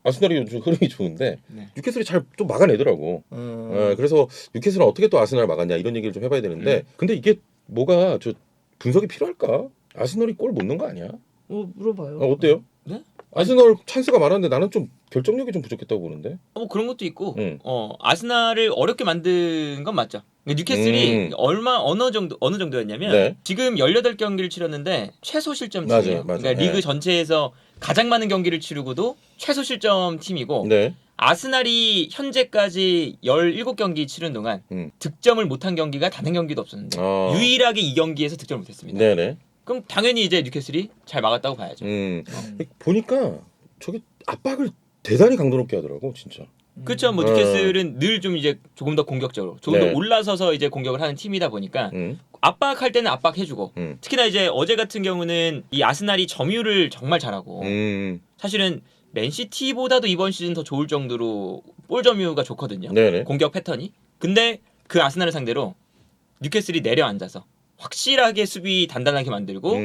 아스날이 요즘 흐름이 좋은데 네. 뉴캐슬이 잘 좀 막아내더라고. 그래서 뉴캐슬은 어떻게 또 아스날 막았냐 이런 얘기를 좀 해봐야 되는데 근데 이게 뭐가 저 분석이 필요할까? 아스날이 골 못 넣은 거 아니야? 물어봐요. 어때요? 네? 아스날 찬스가 많았는데 나는 좀 결정력이 좀 부족했다고 보는데. 뭐 그런 것도 있고 응. 아스날을 어렵게 만든 건 맞죠. 뉴캐슬이 어느 정도였냐면 네. 지금 18경기를 치렀는데 최소 실점 팀이에요. 맞아요. 그러니까 리그 네. 전체에서 가장 많은 경기를 치르고도 최소 실점 팀이고 네. 아스날이 현재까지 17경기 치른 동안 득점을 못한 경기가 단 한 경기도 없었는데 유일하게 이 경기에서 득점을 못했습니다. 네네. 그럼 당연히 이제 뉴캐슬이 잘 막았다고 봐야죠. 보니까 저게 압박을 대단히 강도 높게 하더라고 진짜. 그렇죠. 뭐 뉴캐슬은 늘 좀 이제 조금 더 공격적으로, 조금 네. 더 올라서서 이제 공격을 하는 팀이다 보니까 압박할 때는 압박해주고, 특히나 이제 어제 같은 경우는 이 아스날이 점유를 정말 잘하고, 사실은 맨시티보다도 이번 시즌 더 좋을 정도로 볼 점유가 좋거든요. 네네. 공격 패턴이. 근데 그 아스날을 상대로 뉴캐슬이 내려앉아서 확실하게 수비 단단하게 만들고,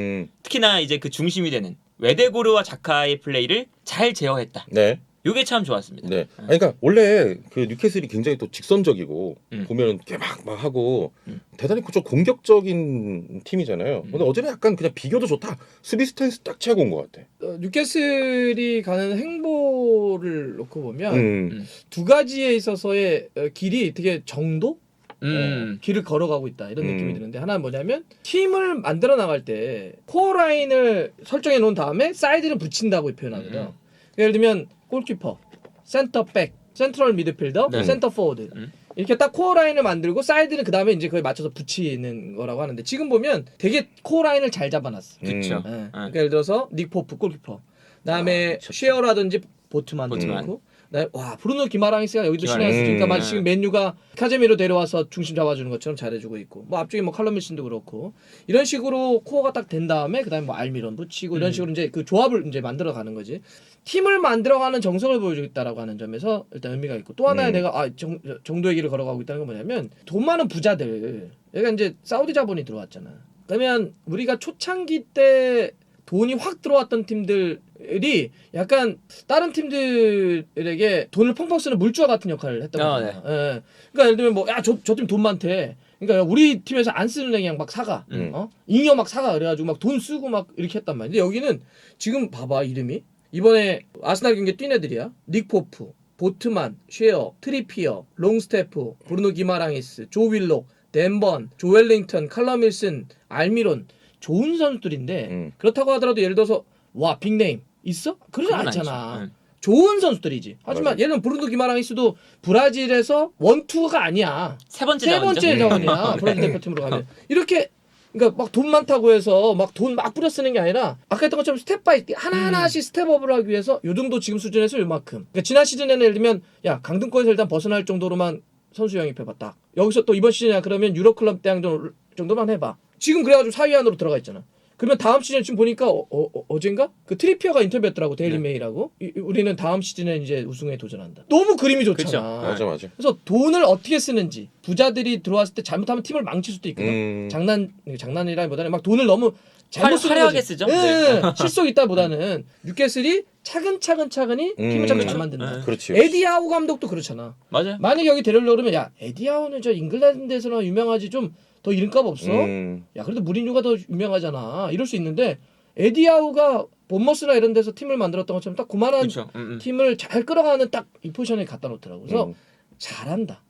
특히나 이제 그 중심이 되는 웨데고르와 자카의 플레이를 잘 제어했다. 네. 요게 참 좋았습니다. 네. 그러니까 원래 그 뉴캐슬이 굉장히 또 직선적이고 보면은 막 하고 대단히 좀 공격적인 팀이잖아요. 근데 어제는 약간 그냥 비교도 좋다. 수비 스탠스 딱 취하고 온 것 같아. 뉴캐슬이 가는 행보를 놓고 보면 두 가지에 있어서의 길이 되게 정도? 길을 걸어가고 있다 이런 느낌이 드는데 하나는 뭐냐면 팀을 만들어 나갈 때 코어 라인을 설정해 놓은 다음에 사이드를 붙인다고 표현하거든요. 예를 들면 골키퍼, 센터백, 센트럴 미드필더, 센터 포워드 이렇게 딱 코어 라인을 만들고 사이드는 그 다음에 이제 거기에 맞춰서 붙이는 거라고 하는데 지금 보면 되게 코어 라인을 잘 잡아놨어. 그렇죠. 그러니까 예를 들어서 닉 포프 골키퍼, 그다음에 쉐어라든지 보트만도 있고. 와 브루노 기마랑이스가 여기도 신뢰했어. 그러니까 마치 지금 맨유가 카제미로 데려와서 중심 잡아주는 것처럼 잘해주고 있고 뭐 앞쪽에 뭐 칼럼 윌슨도 그렇고 이런 식으로 코어가 딱 된 다음에 그다음에 뭐 알미론 붙이고 이런 식으로 이제 그 조합을 이제 만들어가는 거지. 팀을 만들어가는 정석을 보여주겠다라고 하는 점에서 일단 의미가 있고 또 하나의 내가 정도의 길을 걸어가고 있다는 건 뭐냐면 돈 많은 부자들 여기가 이제 사우디 자본이 들어왔잖아. 그러면 우리가 초창기 때 돈이 확 들어왔던 팀들이 약간 다른 팀들에게 돈을 펑펑 쓰는 물주와 같은 역할을 했던 거야. 예. 그러니까 예를 들면 뭐 야 저 팀 돈 많대. 그러니까 우리 팀에서 안 쓰는 그냥 막 사가. 잉여 막 사가 그래가지고 막 돈 쓰고 막 이렇게 했단 말이야. 근데 여기는 지금 봐봐 이름이 이번에 아스날 경기에 뛴 애들이야. 닉 포프, 보트만, 쉐어, 트리피어, 롱스테프, 브루노 기마랑이스, 조 윌록, 댄번, 조엘링턴, 칼럼 윌슨, 알미론 좋은 선수들인데 그렇다고 하더라도 예를 들어서 와 빅네임 있어? 그러지 않잖아. 좋은 선수들이지. 하지만 맞아. 예를 들면 브루노 기마랑이스도 브라질에서 원투가 아니야. 세 번째 자원이야. 브라질 대표팀으로 가면 이렇게 그러니까 막 돈 많다고 해서 막 돈 막 뿌려 쓰는 게 아니라 아까 했던 것처럼 스텝 바이 하나하나씩 스텝업을 하기 위해서 요 정도 지금 수준에서 요만큼. 그러니까 지난 시즌에는 예를 들면 야 강등권에서 일단 벗어날 정도로만 선수 영입해봤다. 여기서 또 이번 시즌이야 그러면 유럽클럽 대항전 정도만 해봐. 지금 그래가지고 4위 안으로 들어가 있잖아. 그러면 다음 시즌 지금 보니까 어젠가 그 트리피어가 인터뷰했더라고 데일리 메일하고 우리는 다음 시즌에 이제 우승에 도전한다. 너무 그림이 좋잖아. 맞아. 그래서 돈을 어떻게 쓰는지 부자들이 들어왔을 때 잘못하면 팀을 망칠 수도 있거든. 장난이라기보다는 막 돈을 너무 잘못 쓰는 화려하게 거지. 쓰죠. 네. 실속 있다보다는 뉴캐슬이 차근차근히 팀을 자꾸 잘 만든다. 그렇지. 에디 하우 감독도 그렇잖아. 맞아요. 만약에 여기 데려오려고 그러면 야 에디 하우는 저 잉글랜드에서나 유명하지 좀 더 이름값 없어? 야 그래도 무리뉴가 더 유명하잖아. 이럴 수 있는데 에디 하우가 본머스나 이런 데서 팀을 만들었던 것처럼 딱 그만한 팀을 잘 끌어가는 딱 이 포지션에 갖다 놓더라고. 그래서 잘한다.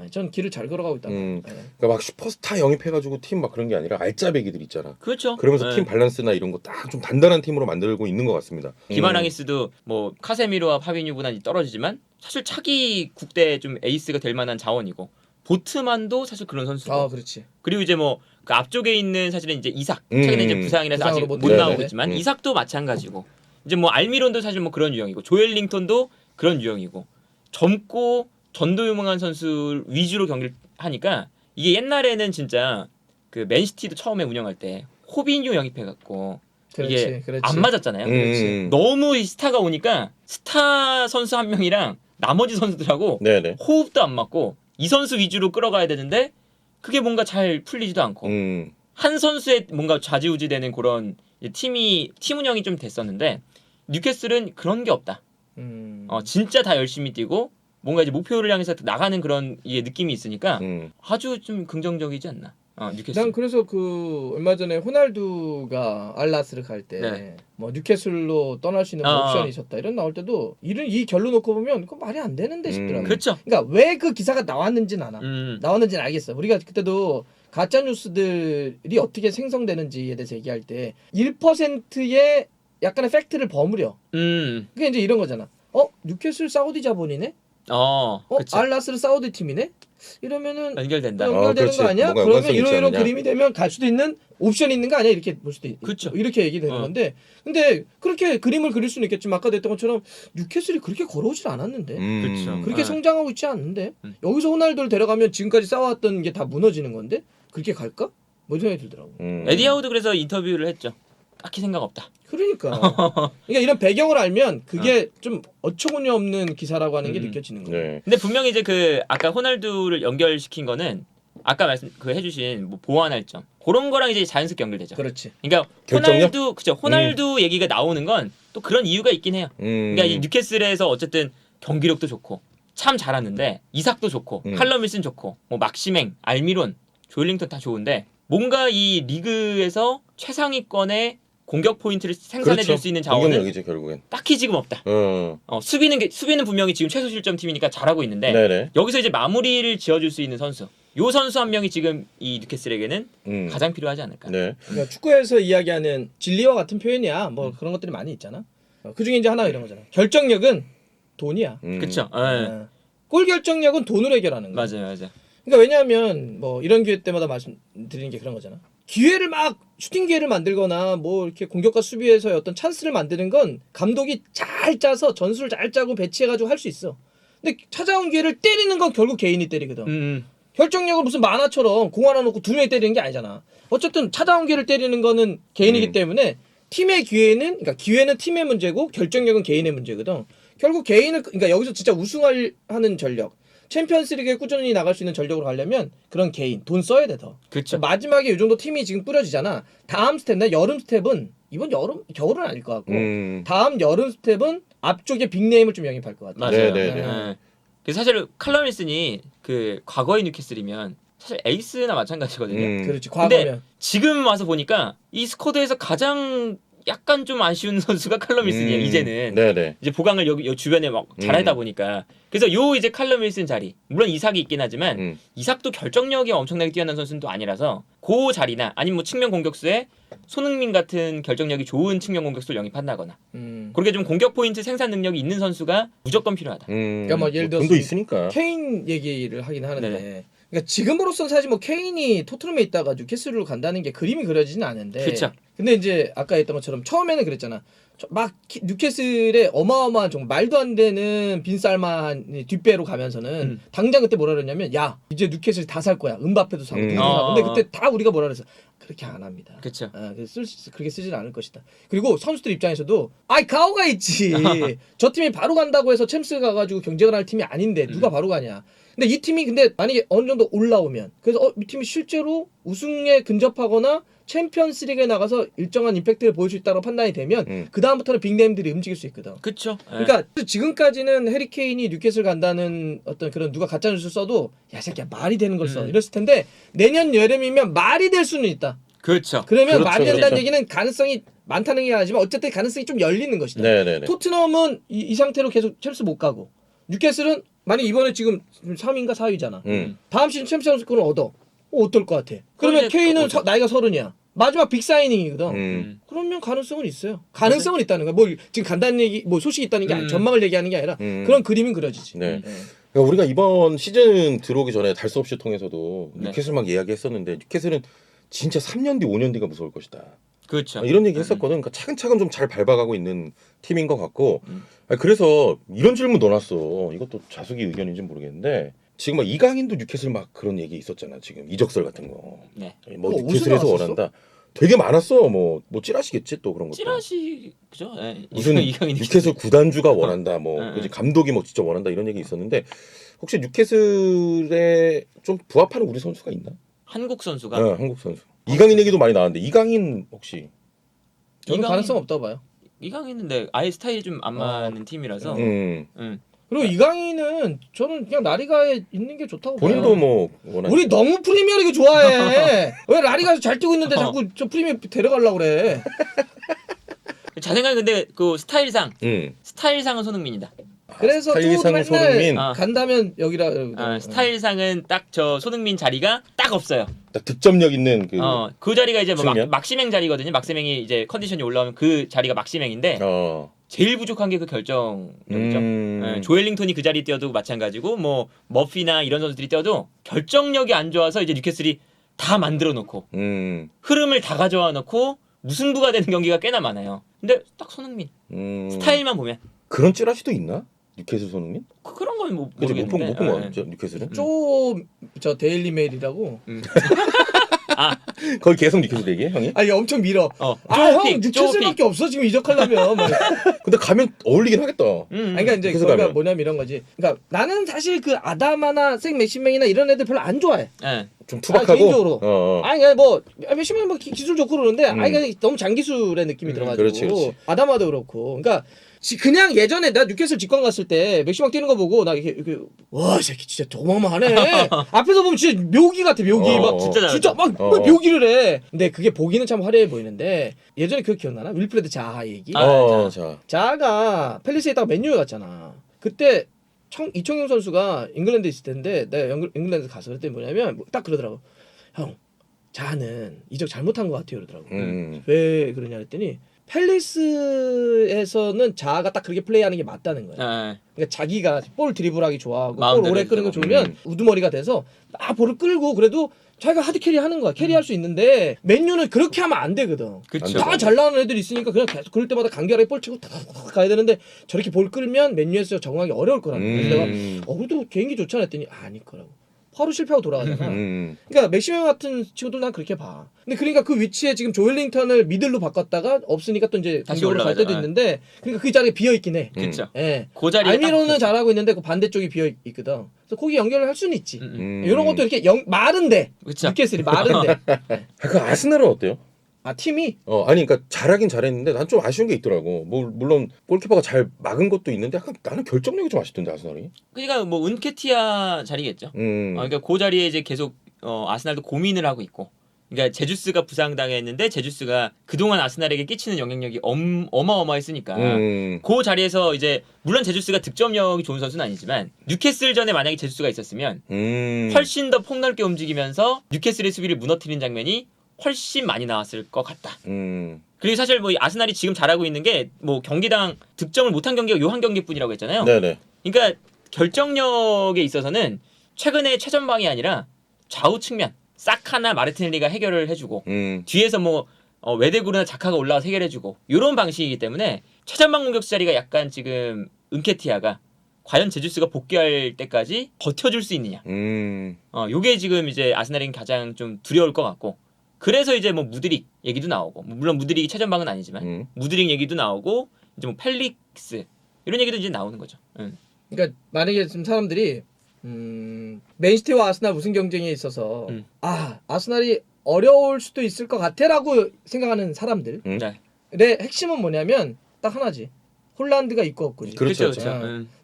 전 길을 잘 걸어가고 있다고. 그러니까 막 슈퍼스타 영입해가지고 팀 막 그런 게 아니라 알짜배기들 있잖아. 그렇죠. 그러면서 팀 밸런스나 이런 거 딱 좀 단단한 팀으로 만들고 있는 것 같습니다. 기마랑이스도 뭐 카세미로와 파비뉴보다 떨어지지만 사실 차기 국대 좀 에이스가 될 만한 자원이고 보트만도 사실 그런 선수고. 그렇지. 그리고 이제 뭐 그 앞쪽에 있는 사실은 이제 이삭 최근에 이제 부상이라서 아직 못 나오고 있지만 이삭도 마찬가지고 이제 뭐 알미론도 사실 뭐 그런 유형이고 조엘링턴도 그런 유형이고 젊고 전도유망한 선수 위주로 경기를 하니까 이게 옛날에는 진짜 그 맨시티도 처음에 운영할 때 호비뉴 영입해갖고 이게 안 맞았잖아요. 너무 이 스타가 오니까 스타 선수 한 명이랑 나머지 선수들하고 호흡도 안 맞고 이 선수 위주로 끌어가야 되는데 그게 뭔가 잘 풀리지도 않고 한 선수의 뭔가 좌지우지되는 그런 팀 운영이 좀 됐었는데 뉴캐슬은 그런 게 없다. 진짜 다 열심히 뛰고 뭔가 이제 목표를 향해서 나가는 그런 이게 느낌이 있으니까 아주 좀 긍정적이지 않나. 뉴캐슬. 난 그래서 그 얼마 전에 호날두가 알라스를 갈 때 뭐 뉴캐슬로 떠날 수 있는 옵션이 있었다 이런 나올 때도 이 결론 놓고 보면 그거 말이 안 되는데 싶더라고. 그렇죠. 그러니까 왜 그 기사가 나왔는지는 알아. 나왔는지는 알겠어. 우리가 그때도 가짜 뉴스들이 어떻게 생성되는지에 대해서 얘기할 때 1%의 약간의 팩트를 버무려. 그게 이제 이런 거잖아. 뉴캐슬 사우디 자본이네? 그치. 알라스는 사우디 팀이네? 이러면은 연결된다. 연결되는 거 아니야? 뭔가 그러면 연관성이 있지 이런 않느냐. 그림이 되면 갈 수도 있는 옵션이 있는 거 아니야? 이렇게 볼 수도 있고. 그쵸. 이렇게 얘기되는 건데. 근데 그렇게 그림을 그릴 수는 있겠지만 아까 했던 것처럼 뉴캐슬이 그렇게 걸어오질 않았는데. 그렇죠. 그렇게 성장하고 있지 않는데. 여기서 호날두를 데려가면 지금까지 쌓아왔던 게 다 무너지는 건데. 그렇게 갈까? 뭐 이런 생각이 들더라고. 에디하우도 그래서 인터뷰를 했죠. 딱히 생각 없다. 그러니까. 그러니까 이런 배경을 알면 그게 좀 어처구니 없는 기사라고 하는 게 느껴지는 거예요. 네. 근데 분명히 이제 그 아까 호날두를 연결시킨 거는 아까 말씀 해주신 뭐 보완할 점 그런 거랑 이제 자연스럽게 연결되죠. 그렇지. 그러니까 결정력? 호날두 얘기가 나오는 건 또 그런 이유가 있긴 해요. 그러니까 이 뉴캐슬에서 어쨌든 경기력도 좋고 참 잘하는데 이삭도 좋고 칼럼 윌슨 좋고 뭐 막시맹, 알미론, 조엘링턴 다 좋은데 뭔가 이 리그에서 최상위권의 공격 포인트를 생산해 줄 수 있는 자원은 공격력이죠 결국엔. 딱히 지금 없다. 수비는 분명히 지금 최소 실점 팀이니까 잘하고 있는데 네네. 여기서 이제 마무리를 지어줄 수 있는 선수. 요 선수 한 명이 지금 이 뉴캐슬에게는 가장 필요하지 않을까. 네. 그러니까 축구에서 이야기하는 진리와 같은 표현이야. 뭐 그런 것들이 많이 있잖아. 그 중에 이제 하나 이런 거잖아. 결정력은 돈이야. 그렇죠. 골 결정력은 돈으로 해결하는 거야. 맞아요. 그러니까 왜냐하면 뭐 이런 기회 때마다 말씀드리는 게 그런 거잖아. 기회를 막 슈팅 기회를 만들거나 뭐 이렇게 공격과 수비에서의 어떤 찬스를 만드는 건 감독이 잘 짜서 전술을 잘 짜고 배치해가지고 할 수 있어. 근데 찾아온 기회를 때리는 건 결국 개인이 때리거든. 결정력을 무슨 만화처럼 공 하나 놓고 두 명이 때리는 게 아니잖아. 어쨌든 찾아온 기회를 때리는 거는 개인이기 때문에 팀의 그러니까 기회는 팀의 문제고 결정력은 개인의 문제거든. 결국 그러니까 여기서 진짜 우승하는 전력, 챔피언스리그에 꾸준히 나갈 수 있는 전력으로 가려면 그런 개인 돈 써야 돼 더. 그렇죠. 마지막에 이 정도 팀이 지금 뿌려지잖아. 다음 스텝, 여름 스텝은 이번 겨울은 아닐 것 같고 다음 여름 스텝은 앞쪽에 빅네임을 좀 영입할 것 같아. 맞아요. 네네네. 그래서 사실 칼럼 윌슨이 그 과거의 뉴캐슬이면 사실 에이스나 마찬가지거든요. 그렇지. 근데 과거면. 지금 와서 보니까 이 스쿼드에서 가장 약간 좀 아쉬운 선수가 칼럼 윌슨이에요. 이제는 네네. 이제 보강을 여기 주변에 막 잘하다 보니까 그래서 요 이제 칼럼 윌슨 자리 물론 이삭이 있긴 하지만 이삭도 결정력이 엄청나게 뛰어난 선수는 또 아니라서 그 자리나 아니면 뭐 측면 공격수에 손흥민 같은 결정력이 좋은 측면 공격수를 영입한다거나 그렇게 좀 공격 포인트 생산 능력이 있는 선수가 무조건 필요하다. 그러니까 뭐 예를 들어서 돈도 있으니까. 케인 얘기를 하긴 하는데. 네네. 그러니까 지금으로서는 사실 뭐 케인이 토트넘에 있다가 뉴캐슬로 간다는 게 그림이 그려지진 않은데. 그렇죠. 근데 이제 아까 했던 것처럼 처음에는 그랬잖아. 막 뉴캐슬에 어마어마한 정말 말도 안 되는 빈살만 뒷배로 가면서는 당장 그때 뭐라 그랬냐면 야 이제 뉴캐슬 다 살 거야. 음바페도 사고 누구도 사고. 근데 그때 다 우리가 뭐라 그랬어. 그렇게 안 합니다. 그렇죠. 그렇게 쓰진 않을 것이다. 그리고 선수들 입장에서도 아이 가오가 있지. 저 팀이 바로 간다고 해서 챔스 가가지고 경쟁을 할 팀이 아닌데 누가 바로 가냐. 근데 이 팀이 근데 만약에 어느 정도 올라오면 그래서 이 팀이 실제로 우승에 근접하거나 챔피언스리그에 나가서 일정한 임팩트를 보일 수 있다고 판단이 되면 그 다음부터는 빅네임들이 움직일 수 있거든. 그렇죠. 그러니까 지금까지는 해리 케인이 뉴캐슬 간다는 어떤 그런 누가 가짜 뉴스 써도 야 새끼야 말이 되는 걸 써. 이랬을 텐데 내년 여름이면 말이 될 수는 있다. 그렇죠. 그러면 말이 그렇죠. 된다는 얘기는 가능성이 많다는 게 아니지만 어쨌든 가능성이 좀 열리는 것이다. 네네네. 토트넘은 이 상태로 계속 챔스 못 가고 뉴캐슬은 만약 이번에 지금 3위인가 4위잖아. 다음 시즌 챔피언스권을 얻어. 어떨 것 같아? 그러면 케인은 나이가 30이야. 마지막 빅 사이닝이거든. 그러면 가능성은 있어요. 가능성은 있다는 거야. 뭐 지금 간다는 얘기, 뭐 소식이 있다는 게 아니라 전망을 얘기하는 게 아니라 그런 그림은 그려지지. 네. 그러니까 우리가 이번 시즌 들어오기 전에 달수 없이 통해서도 뉴캐슬 막 이야기했었는데 뉴캐슬은 진짜 3년 뒤, 5년 뒤가 무서울 것이다. 그렇죠. 이런 얘기 했었거든. 그러니까 차근차근 좀 잘 밟아가고 있는 팀인 것 같고. 그래서 이런 질문 넣어놨어. 이것도 자숙이 의견인지 모르겠는데 지금 막 이강인도 뉴캐슬 막 그런 얘기 있었잖아. 지금 이적설 같은 거. 네. 뭐 뉴캐슬에서 원한다. 되게 많았어. 뭐 찌라시겠지 또 그런 것도. 찌라시 그죠? 네. 무슨 이강인 뉴캐슬 구단주가 원한다. 뭐 그지 감독이 뭐 진짜 원한다 이런 얘기 있었는데 혹시 뉴캐슬에 좀 부합하는 우리 선수가 있나? 한국 선수가 네, 한국 선수. 이강인 얘기도 많이 나왔는데 이강인 혹시? 저는 가능성 없다고 봐요. 이강인인데 아예 스타일이 좀 안 맞는 팀이라서. 그리고 이강인은 저는 그냥 라리가에 있는 게 좋다고 봐요. 본인도 뭐 원하는. 우리 너무 프리미어리그 좋아해. 왜 라리가에서 잘 뛰고 있는데 자꾸 저 프리미어 데려가려고 그래. 자생각 근데 그 스타일상은 손흥민이다. 그래서 또 스타일상 맨날 손흥민. 간다면 여기다. 스타일상은 딱 저 손흥민 자리가 딱 없어요. 딱 득점력 있는 그. 그 자리가 이제 뭐 측면? 막시맹 자리거든요. 막시맹이 이제 컨디션이 올라오면 그 자리가 막시맹인데 제일 부족한 게 그 결정력이죠. 조엘링턴이 그 자리에 뛰어도 마찬가지고 뭐 머피나 이런 선수들이 뛰어도 결정력이 안 좋아서 이제 뉴캐슬이 다 만들어 놓고 흐름을 다 가져와 놓고 무승부가 되는 경기가 꽤나 많아요. 근데 딱 손흥민 스타일만 보면 그런 찌라시도 있나? 뉴캐슬 손흥민? 그런 건 뭐 그죠, 모르겠는데. 못본 거 같죠, 뉴캐슬은? 저 데일리 메일이라고. 거기 계속 뉴캐슬 얘기해, 형이? 아니 엄청 밀어. 쪼핑, 뉴캐슬밖에 없어 지금 이적하려면. 근데 가면 어울리긴 하겠다. 아니, 그러니까 이제 뉴캐슬 거기가 가면. 뭐냐면 이런 거지. 그러니까 나는 사실 그 아다마나 생 맥시맹이나 이런 애들 별로 안 좋아해. 좀 투박하고. 개인적으로. 아니 그냥 뭐 맥시맹 뭐 기술 좋고 그러는데 아니 그냥 너무 장기술의 느낌이 들어가지고. 그렇지. 아다마도 그렇고. 그러니까 그냥 예전에 나 뉴캐슬 직관 갔을 때 맥시망 뛰는 거 보고 나 이렇게 와 이 새끼 진짜 어마어마하네. 앞에서 보면 진짜 묘기 같아 묘기. 막 진짜 막 묘기를 해. 근데 그게 보기는 참 화려해 보이는데 예전에 그거 기억나나? 윌프레드 자하 얘기. 자하가 팰리스에 있다가 맨유에 갔잖아. 그때 이청용 선수가 잉글랜드에 있을 텐데 내가 잉글랜드 가서 그랬더니 뭐냐면 딱 그러더라고. 형 자하는 이적 잘못한 것 같아요 그러더라고. 왜 그러냐 그랬더니 팰리스에서는 자아가 딱 그렇게 플레이하는 게 맞다는 거야. 그러니까 자기가 볼 드리블하기 좋아하고 볼 오래 끄는 거 좋으면 우두머리가 돼서 막 볼을 끌고 그래도 자기가 하드 캐리 하는 거야. 캐리할 수 있는데 맨유는 그렇게 하면 안 되거든. 다 잘 나가는 애들이 있으니까 그냥 계속 그럴 때마다 간결하게 볼 치고 탁탁탁 가야 되는데 저렇게 볼 끌면 맨유에서 적응하기 어려울 거라는 거야. 그래서 내가 그래도 개인기 좋잖아 했더니 아닐 거라고. 바로 실패하고 돌아가잖아. 그러니까 맥시멈 같은 친구들 난 그렇게 봐. 근데 그러니까 그 위치에 지금 조엘링턴을 미들로 바꿨다가 없으니까 또 이제 다시 공격으로 갈 때도 있는데 그러니까 그 자리에 비어 있긴 해. 그렇죠. 예. 그 자리에 알미론은 잘하고 있는데 그 반대쪽이 비어 있거든. 그래서 거기 연결을 할 수는 있지. 이런 것도 이렇게 마른데. 뉴캐슬이 마른데. 그 아스날은 어때요? 팀이? 아니 그러니까 잘하긴 잘했는데 난 좀 아쉬운 게 있더라고. 뭐 물론 골키퍼가 잘 막은 것도 있는데 약간 나는 결정력이 좀 아쉽던데 아스날이. 그러니까 뭐 은케티아 자리겠죠. 그러니까 그 자리에 이제 계속 아스날도 고민을 하고 있고. 그러니까 제주스가 부상당했는데 제주스가 그동안 아스날에게 끼치는 영향력이 어마어마했으니까 그 자리에서 이제 물론 제주스가 득점력이 좋은 선수는 아니지만 뉴캐슬 전에 만약에 제주스가 있었으면 훨씬 더 폭넓게 움직이면서 뉴캐슬의 수비를 무너뜨리는 장면이 훨씬 많이 나왔을 것 같다. 그리고 사실 뭐 아스날이 지금 잘하고 있는 게 뭐 경기당 득점을 못한 경기가 요 한 경기뿐이라고 했잖아요. 네네. 그러니까 결정력에 있어서는 최근에 최전방이 아니라 좌우 측면 사카나 마르티넬리가 해결을 해주고 뒤에서 뭐 외대구르나 자카가 올라와서 해결해주고 이런 방식이기 때문에 최전방 공격수 자리가 약간 지금 은케티아가 과연 제주스가 복귀할 때까지 버텨줄 수 있느냐. 요게 지금 이제 아스날에겐 가장 좀 두려울 것 같고. 그래서 이제 뭐 무드릭 얘기도 나오고 물론 무드릭이 최전방은 아니지만 무드릭 얘기도 나오고 이제 뭐 펠릭스 이런 얘기도 이제 나오는 거죠. 그러니까 만약에 지금 사람들이 맨시티와 아스날 우승 경쟁에 있어서 아스날이 어려울 수도 있을 것 같아라고 생각하는 사람들의 핵심은 뭐냐면 딱 하나지. 홀란드가 있고 없고지. 그렇죠.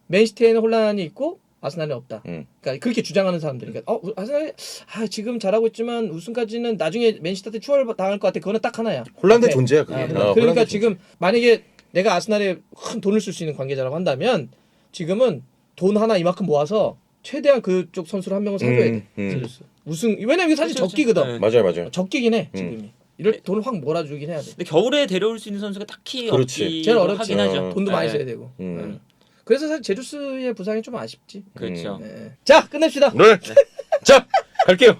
맨시티에는 홀란이 있고 아스날은 없다. 그러니까 그렇게 주장하는 사람들. 그러니까 아스날이 지금 잘하고 있지만 우승까지는 나중에 맨시티한테 추월 당할 것 같아. 그거는 딱 하나야. 홀란드 존재야 그게. 그러니까 지금 만약에 내가 아스날에 큰 돈을 쓸 수 있는 관계자라고 한다면 지금은 돈 하나 이만큼 모아서 최대한 그쪽 선수를 한 명을 사줘야 돼. 우승. 왜냐면 이게 사실 적기거든. 맞아요. 적기긴 해 지금이. 이럴 돈을 확 몰아주긴 해야 돼. 근데 겨울에 데려올 수 있는 선수가 딱히 없기 제일 어렵지. 하긴 하죠. 돈도 많이 써야 되고. 그래서 사실 제주스의 부상이 좀 아쉽지. 그렇죠. 자, 끝냅시다. 네. 자, 갈게요.